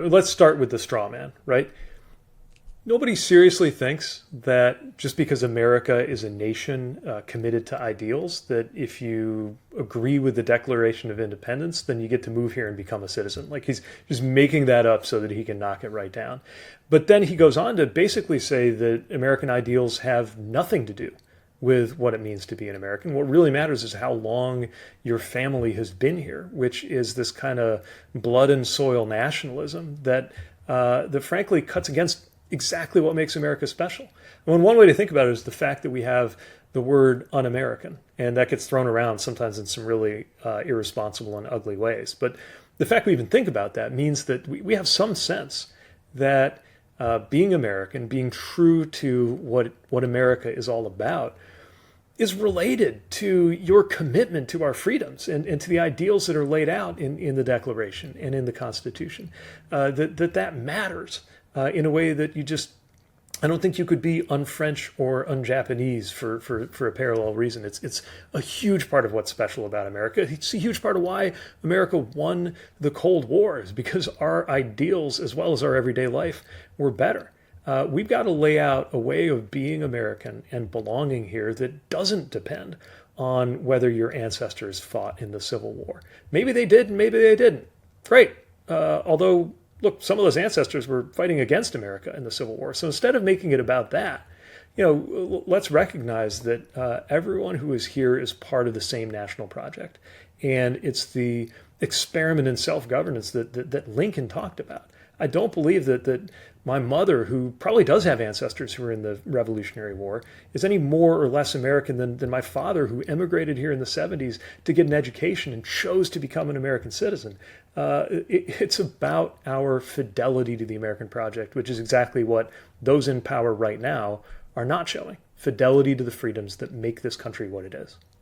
Let's start with the straw man, right? Nobody seriously thinks that just because America is a nation committed to ideals, that if you agree with the Declaration of Independence, then you get to move here and become a citizen. Like he's just making that up so that he can knock it right down. But then he goes on to basically say that American ideals have nothing to do with what it means to be an American. What really matters is how long your family has been here, which is this kind of blood and soil nationalism that frankly cuts against exactly what makes America special. And one way to think about it is the fact that we have the word un-American, and that gets thrown around sometimes in some really irresponsible and ugly ways. But the fact we even think about that means that we have some sense that being American, being true to what America is all about, is related to your commitment to our freedoms and to the ideals that are laid out in the Declaration and in the Constitution. That matters in a way that I don't think you could be un-French or un-Japanese for a parallel reason. It's a huge part of what's special about America. It's a huge part of why America won the Cold War, is because our ideals, as well as our everyday life, were better. We've got to lay out a way of being American and belonging here that doesn't depend on whether your ancestors fought in the Civil War. Maybe they did, and maybe they didn't. Great. Although, look, some of those ancestors were fighting against America in the Civil War. So instead of making it about that, let's recognize that everyone who is here is part of the same national project. And it's the experiment in self-governance that Lincoln talked about. I don't believe that my mother, who probably does have ancestors who were in the Revolutionary War, is any more or less American than my father, who immigrated here in the 70s to get an education and chose to become an American citizen. It's about our fidelity to the American project, which is exactly what those in power right now are not showing. Fidelity to the freedoms that make this country what it is.